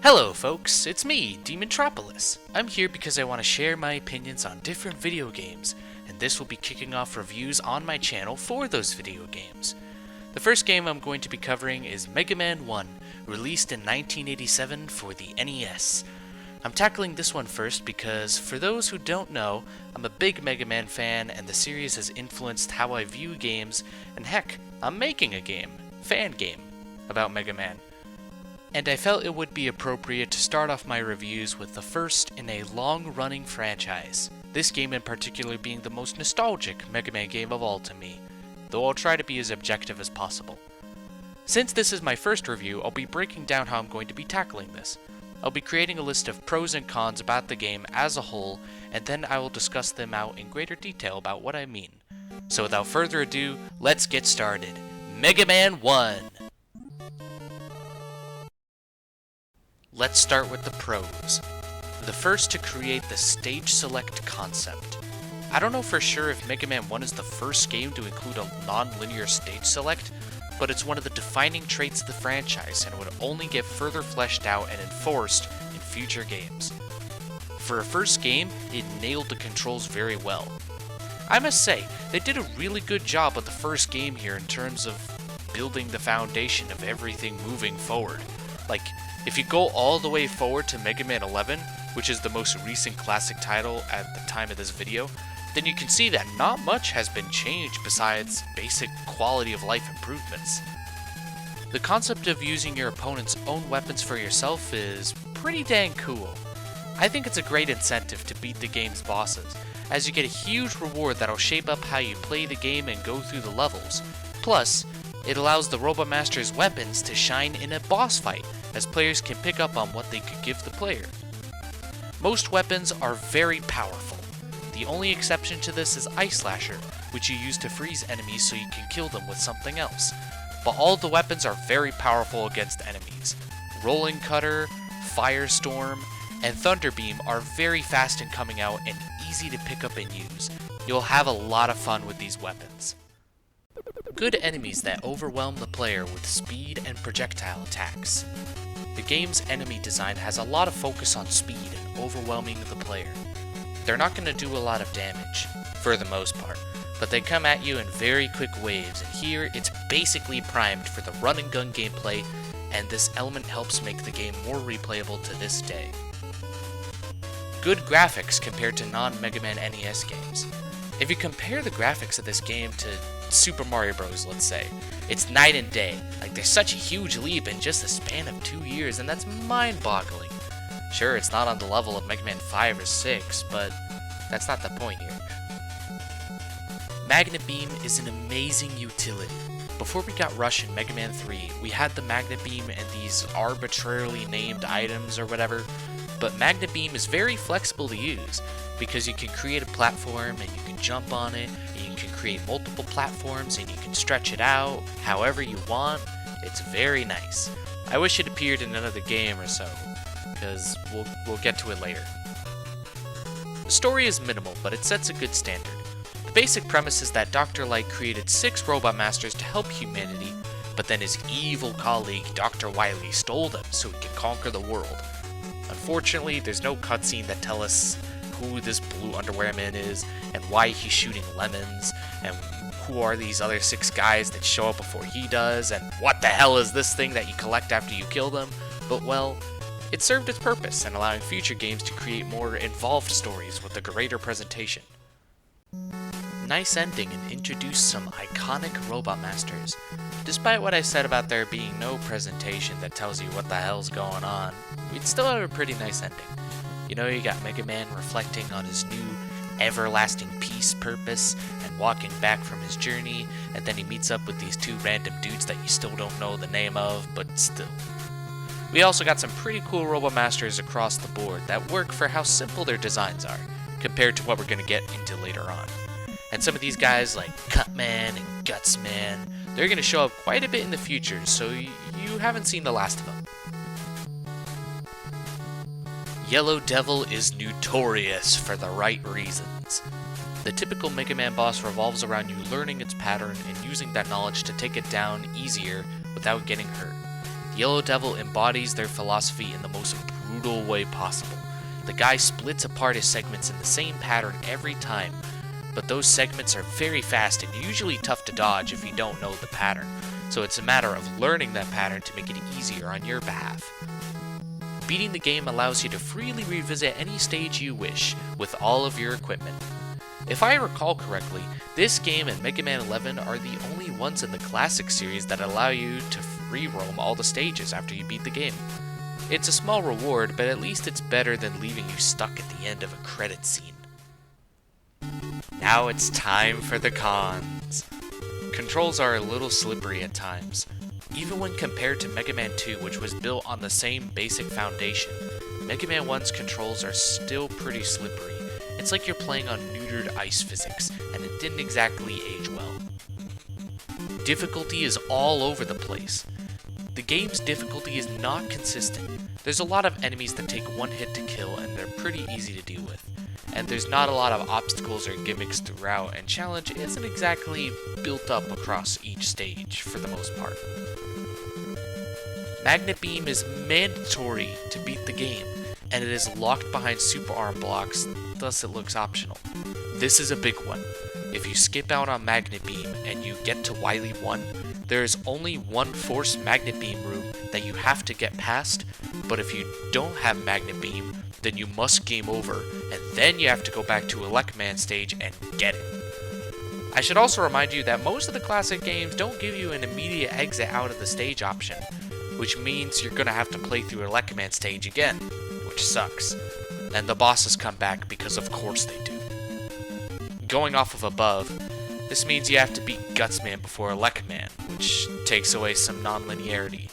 Hello folks, it's me, DeMontropolis. I'm here because I want to share my opinions on different video games, and this will be kicking off reviews on my channel for those video games. The first game I'm going to be covering is Mega Man 1, released in 1987 for the NES. I'm tackling this one first because, for those who don't know, I'm a big Mega Man fan and the series has influenced how I view games, and heck, I'm making a fan game, about Mega Man. And I felt it would be appropriate to start off my reviews with the first in a long-running franchise, this game in particular being the most nostalgic Mega Man game of all to me, though I'll try to be as objective as possible. Since this is my first review, I'll be breaking down how I'm going to be tackling this. I'll be creating a list of pros and cons about the game as a whole, and then I will discuss them out in greater detail about what I mean. So without further ado, let's get started. Mega Man 1! Let's start with the pros. The first to create the stage select concept. I don't know for sure if Mega Man 1 is the first game to include a non-linear stage select, but it's one of the defining traits of the franchise and would only get further fleshed out and enforced in future games. For a first game, it nailed the controls very well. I must say, they did a really good job with the first game here in terms of building the foundation of everything moving forward. Like, if you go all the way forward to Mega Man 11, which is the most recent classic title at the time of this video, then you can see that not much has been changed besides basic quality of life improvements. The concept of using your opponent's own weapons for yourself is pretty dang cool. I think it's a great incentive to beat the game's bosses, as you get a huge reward that'll shape up how you play the game and go through the levels. Plus, it allows the Robot Master's weapons to shine in a boss fight, as players can pick up on what they could give the player. Most weapons are very powerful. The only exception to this is Ice Slasher, which you use to freeze enemies so you can kill them with something else. But all the weapons are very powerful against enemies. Rolling Cutter, Firestorm, and Thunder Beam are very fast in coming out and easy to pick up and use. You'll have a lot of fun with these weapons. Good enemies that overwhelm the player with speed and projectile attacks. The game's enemy design has a lot of focus on speed and overwhelming the player. They're not going to do a lot of damage, for the most part, but they come at you in very quick waves, and here it's basically primed for the run and gun gameplay, and this element helps make the game more replayable to this day. Good graphics compared to non-Mega Man NES games. If you compare the graphics of this game to Super Mario Bros, let's say, it's night and day. Like, there's such a huge leap in just the span of 2 years, and that's mind-boggling. Sure, it's not on the level of Mega Man 5 or 6, but that's not the point here. Magnet Beam is an amazing utility. Before we got Rush in Mega Man 3, we had the Magnet Beam and these arbitrarily named items or whatever, but Magnet Beam is very flexible to use, because you can create a platform and you can jump on it, and you can create multiple platforms and you can stretch it out however you want. It's very nice. I wish it appeared in another game or so, because we'll get to it later. The story is minimal, but it sets a good standard. The basic premise is that Dr. Light created 6 Robot Masters to help humanity, but then his evil colleague Dr. Wily stole them so he could conquer the world. Unfortunately, there's no cutscene that tells us who this blue underwear man is, and why he's shooting lemons, and who are these other 6 guys that show up before he does, and what the hell is this thing that you collect after you kill them. But well, it served its purpose in allowing future games to create more involved stories with a greater presentation. Nice ending and introduced some iconic Robot Masters. Despite what I said about there being no presentation that tells you what the hell's going on, we'd still have a pretty nice ending. You know, you got Mega Man reflecting on his new everlasting peace purpose and walking back from his journey, and then he meets up with these 2 random dudes that you still don't know the name of, but still. We also got some pretty cool Robot Masters across the board that work for how simple their designs are, compared to what we're going to get into later on. And some of these guys like Cutman and Gutsman, they're going to show up quite a bit in the future, so you haven't seen the last of them. Yellow Devil is notorious for the right reasons. The typical Mega Man boss revolves around you learning its pattern and using that knowledge to take it down easier without getting hurt. Yellow Devil embodies their philosophy in the most brutal way possible. The guy splits apart his segments in the same pattern every time, but those segments are very fast and usually tough to dodge if you don't know the pattern, so it's a matter of learning that pattern to make it easier on your behalf. Beating the game allows you to freely revisit any stage you wish with all of your equipment. If I recall correctly, this game and Mega Man 11 are the only ones in the classic series that allow you to free roam all the stages after you beat the game. It's a small reward, but at least it's better than leaving you stuck at the end of a credit scene. Now it's time for the cons. Controls are a little slippery at times. Even when compared to Mega Man 2, which was built on the same basic foundation, Mega Man 1's controls are still pretty slippery. It's like you're playing on neutered ice physics, and it didn't exactly age well. Difficulty is all over the place. The game's difficulty is not consistent. There's a lot of enemies that take one hit to kill, and they're pretty easy to deal with. And there's not a lot of obstacles or gimmicks throughout, and challenge isn't exactly built up across each stage for the most part. Magnet Beam is mandatory to beat the game, and it is locked behind super arm blocks, thus it looks optional. This is a big one. If you skip out on Magnet Beam and you get to Wily 1, there is only one Force Magnet Beam room that you have to get past, but if you don't have Magnet Beam, then you must game over, and then you have to go back to Elecman stage and get it. I should also remind you that most of the classic games don't give you an immediate exit out of the stage option, which means you're gonna have to play through Elecman stage again, which sucks. And the bosses come back because of course they do. Going off of above, this means you have to beat Gutsman before Elecman, which takes away some non-linearity.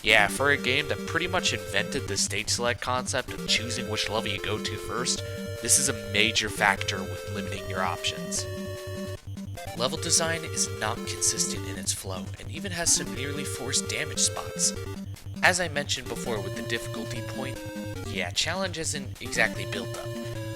Yeah, for a game that pretty much invented the stage select concept of choosing which level you go to first, this is a major factor with limiting your options. Level design is not consistent in its flow, and even has some nearly forced damage spots. As I mentioned before with the difficulty point, yeah, challenge isn't exactly built up.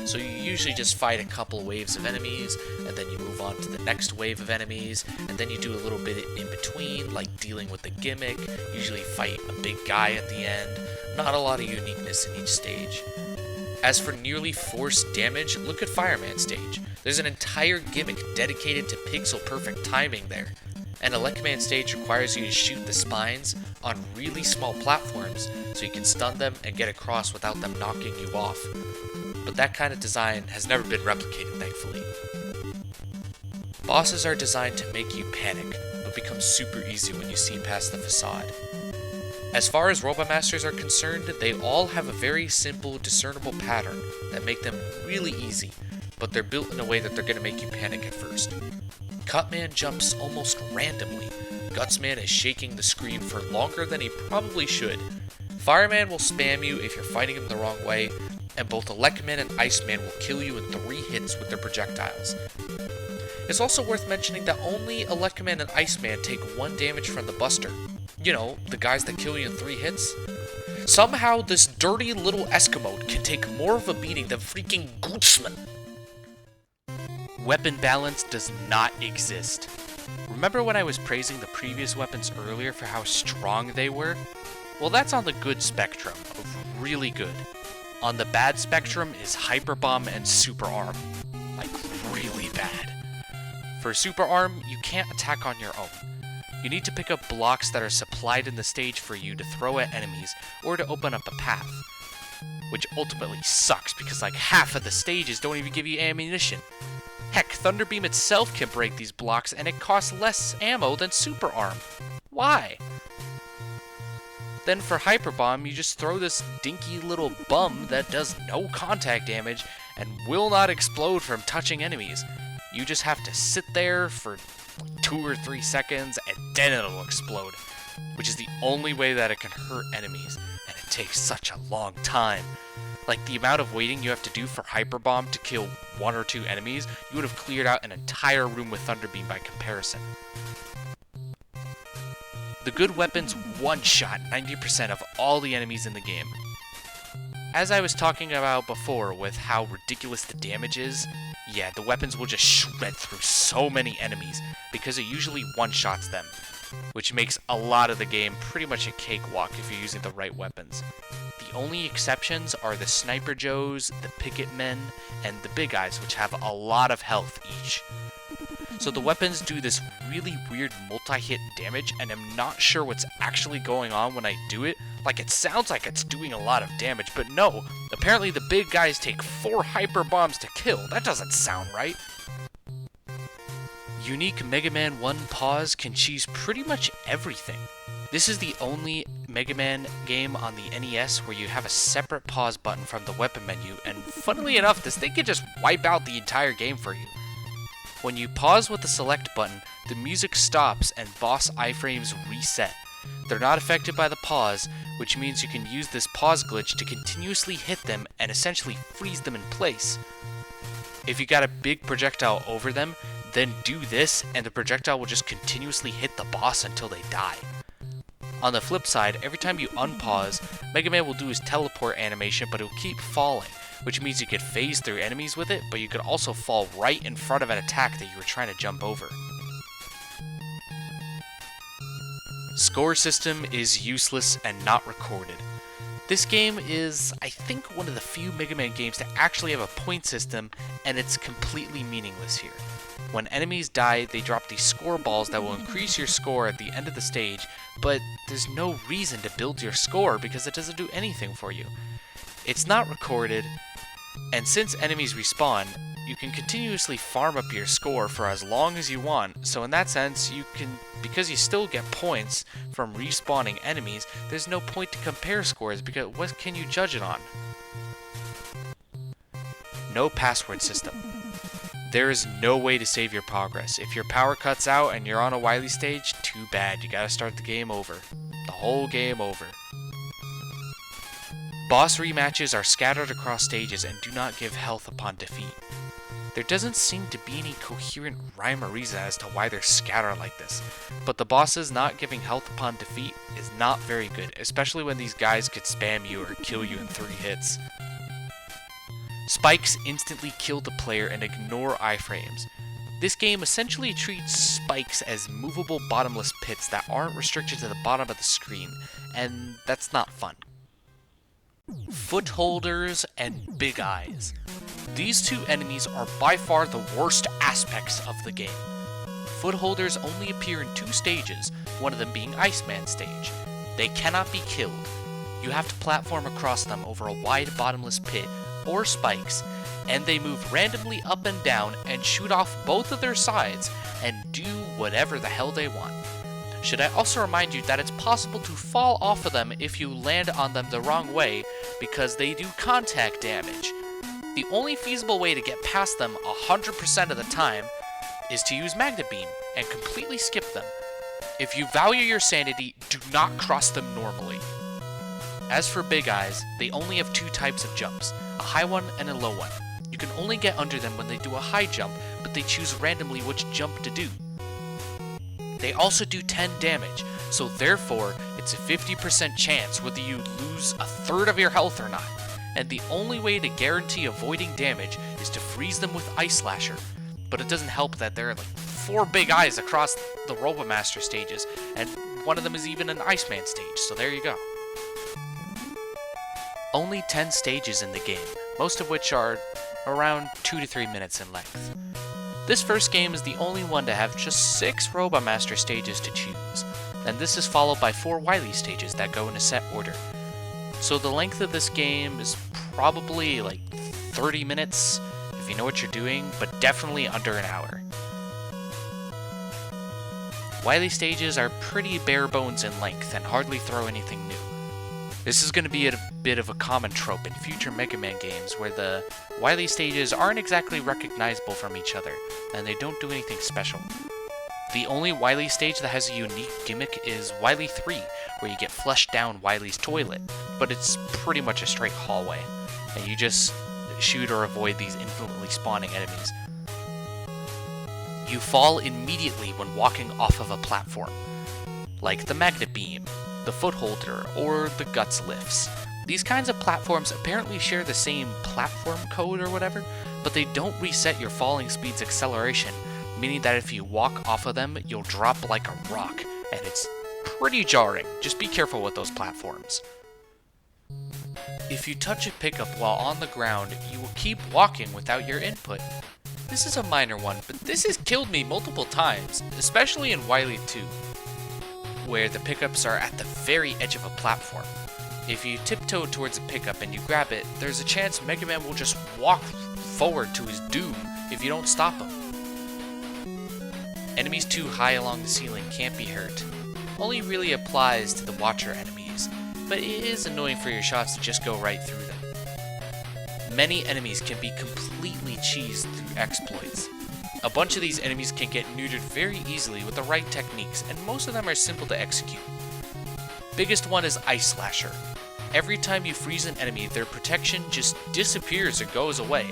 So you usually just fight a couple waves of enemies, and then you move on to the next wave of enemies, and then you do a little bit in between, like dealing with the gimmick, usually fight a big guy at the end. Not a lot of uniqueness in each stage. As for nearly forced damage, look at Fireman stage. There's an entire gimmick dedicated to pixel perfect timing there. And Elecman stage requires you to shoot the spines on really small platforms so you can stun them and get across without them knocking you off. But that kind of design has never been replicated, thankfully. Bosses are designed to make you panic, but become super easy when you see past the facade. As far as Robot Masters are concerned, they all have a very simple, discernible pattern that make them really easy, but they're built in a way that they're going to make you panic at first. Cutman jumps almost randomly. Gutsman is shaking the screen for longer than he probably should. Fireman will spam you if you're fighting him the wrong way, and both Elecman and Iceman will kill you in 3 hits with their projectiles. It's also worth mentioning that only Elecman and Iceman take 1 damage from the Buster. You know, the guys that kill you in 3 hits. Somehow this dirty little Eskimo can take more of a beating than freaking Gutsman. Weapon balance does not exist. Remember when I was praising the previous weapons earlier for how strong they were? Well, that's on the good spectrum of really good. On the bad spectrum is Hyper Bomb and Super Arm. Like, really bad. For Super Arm, you can't attack on your own. You need to pick up blocks that are supplied in the stage for you to throw at enemies, or to open up a path. Which ultimately sucks, because like half of the stages don't even give you ammunition. Heck, Thunderbeam itself can break these blocks, and it costs less ammo than Super Arm. Why? Then for Hyper Bomb, you just throw this dinky little bum that does no contact damage and will not explode from touching enemies. You just have to sit there for 2 or 3 seconds and then it'll explode, which is the only way that it can hurt enemies, and it takes such a long time. Like, the amount of waiting you have to do for Hyper Bomb to kill 1 or 2 enemies, you would have cleared out an entire room with Thunderbeam by comparison. The good weapons one-shot 90% of all the enemies in the game. As I was talking about before with how ridiculous the damage is, yeah, the weapons will just shred through so many enemies because it usually one-shots them. which makes a lot of the game pretty much a cakewalk if you're using the right weapons. The only exceptions are the Sniper Joes, the Picket Men, and the Big Eyes, which have a lot of health each. So the weapons do this really weird multi-hit damage, and I'm not sure what's actually going on when I do it. Like, it sounds like it's doing a lot of damage, but no. Apparently the big guys take 4 hyper bombs to kill. That doesn't sound right. Unique Mega Man 1 pause can choose pretty much everything. This is the only Mega Man game on the NES where you have a separate pause button from the weapon menu, and funnily enough, this thing can just wipe out the entire game for you. When you pause with the select button, the music stops and boss iframes reset. They're not affected by the pause, which means you can use this pause glitch to continuously hit them and essentially freeze them in place. If you got a big projectile over them, then do this and the projectile will just continuously hit the boss until they die. On the flip side, every time you unpause, Mega Man will do his teleport animation, but it will keep falling, which means you could phase through enemies with it, but you could also fall right in front of an attack that you were trying to jump over. Score system is useless and not recorded. This game is, I think, one of the few Mega Man games to actually have a point system, and it's completely meaningless here. When enemies die, they drop these score balls that will increase your score at the end of the stage, but there's no reason to build your score because it doesn't do anything for you. It's not recorded, and since enemies respawn, you can continuously farm up your score for as long as you want, so in that sense, because you still get points from respawning enemies, there's no point to compare scores because what can you judge it on? No password system. There is no way to save your progress. If your power cuts out and you're on a Wily stage, too bad, you gotta start the game over. The whole game over. Boss rematches are scattered across stages and do not give health upon defeat. There doesn't seem to be any coherent rhyme or reason as to why they're scattered like this, but the bosses not giving health upon defeat is not very good, especially when these guys could spam you or kill you in 3 hits. Spikes instantly kill the player and ignore iframes. This game essentially treats spikes as movable bottomless pits that aren't restricted to the bottom of the screen, and that's not fun. Footholders and Big Eyes. These 2 enemies are by far the worst aspects of the game. Footholders only appear in 2 stages, one of them being Iceman stage. They cannot be killed. You have to platform across them over a wide bottomless pit or spikes, and they move randomly up and down and shoot off both of their sides and do whatever the hell they want. Should I also remind you that it's possible to fall off of them if you land on them the wrong way because they do contact damage. The only feasible way to get past them 100% of the time is to use Magnet Beam and completely skip them. If you value your sanity, do not cross them normally. As for Big Eyes, they only have 2 types of jumps, a high one and a low one. You can only get under them when they do a high jump, but they choose randomly which jump to do. They also do 10 damage, so therefore it's a 50% chance whether you lose a third of your health or not. And the only way to guarantee avoiding damage is to freeze them with Ice Slasher. But it doesn't help that there are like 4 Big Eyes across the Robomaster stages, and one of them is even an Iceman stage, so there you go. Only 10 stages in the game, most of which are around 2 to 3 minutes in length. This first game is the only one to have just 6 Robomaster stages to choose, and this is followed by 4 Wily stages that go in a set order. So the length of this game is probably like 30 minutes, if you know what you're doing, but definitely under an hour. Wily stages are pretty bare bones in length and hardly throw anything new. This is going to be a bit of a common trope in future Mega Man games where the Wily stages aren't exactly recognizable from each other, and they don't do anything special. The only Wily stage that has a unique gimmick is Wily 3, where you get flushed down Wily's toilet, but it's pretty much a straight hallway, and you just shoot or avoid these infinitely spawning enemies. You fall immediately when walking off of a platform, like the Magnet Beam, the Footholder, or the Guts Lifts. These kinds of platforms apparently share the same platform code or whatever, but they don't reset your falling speed's acceleration, meaning that if you walk off of them, you'll drop like a rock, and it's pretty jarring. Just be careful with those platforms. If you touch a pickup while on the ground, you will keep walking without your input. This is a minor one, but this has killed me multiple times, especially in Wily 2, where the pickups are at the very edge of a platform. If you tiptoe towards a pickup and you grab it, there's a chance Mega Man will just walk forward to his doom if you don't stop him. Enemies too high along the ceiling can't be hurt. Only really applies to the Watcher enemies, but it is annoying for your shots to just go right through them. Many enemies can be completely cheesed through exploits. A bunch of these enemies can get neutered very easily with the right techniques, and most of them are simple to execute. Biggest one is Ice Slasher. Every time you freeze an enemy, their protection just disappears or goes away,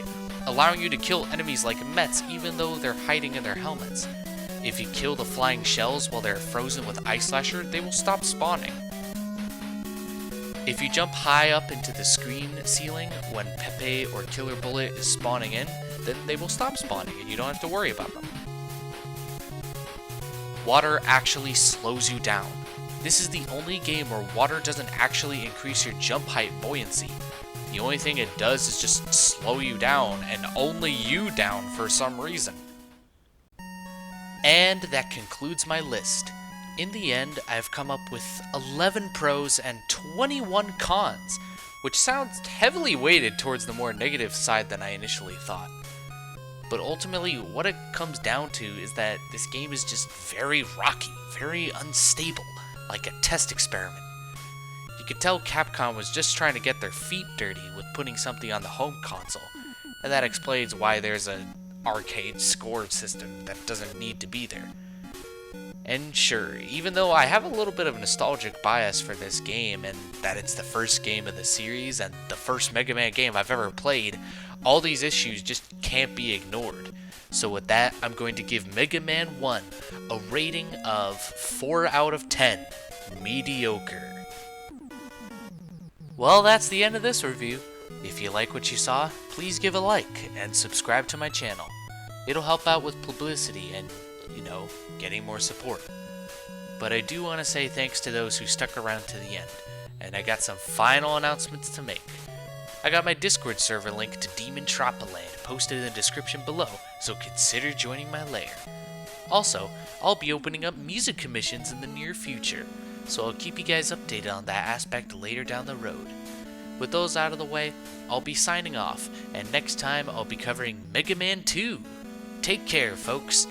allowing you to kill enemies like Mets even though they're hiding in their helmets. If you kill the flying shells while they're frozen with Ice Slasher, they will stop spawning. If you jump high up into the screen ceiling when Pepe or Killer Bullet is spawning in, then they will stop spawning and you don't have to worry about them. Water actually slows you down. This is the only game where water doesn't actually increase your jump height buoyancy. The only thing it does is just slow you down, and only you down for some reason. And that concludes my list. In the end, I've come up with 11 pros and 21 cons, which sounds heavily weighted towards the more negative side than I initially thought. But ultimately, what it comes down to is that this game is just very rocky, very unstable, like a test experiment. You could tell Capcom was just trying to get their feet dirty with putting something on the home console, and that explains why there's an arcade score system that doesn't need to be there. And sure, even though I have a little bit of a nostalgic bias for this game, and that it's the first game of the series and the first Mega Man game I've ever played, all these issues just can't be ignored. So with that, I'm going to give Mega Man 1 a rating of 4 out of 10, mediocre. Well, that's the end of this review. If you like what you saw, please give a like and subscribe to my channel. It'll help out with publicity and, getting more support. But I do want to say thanks to those who stuck around to the end, and I got some final announcements to make. I got my Discord server link to DeMontropolis posted in the description below, so consider joining my lair. Also, I'll be opening up music commissions in the near future, so I'll keep you guys updated on that aspect later down the road. With those out of the way, I'll be signing off, and next time I'll be covering Mega Man 2. Take care, folks.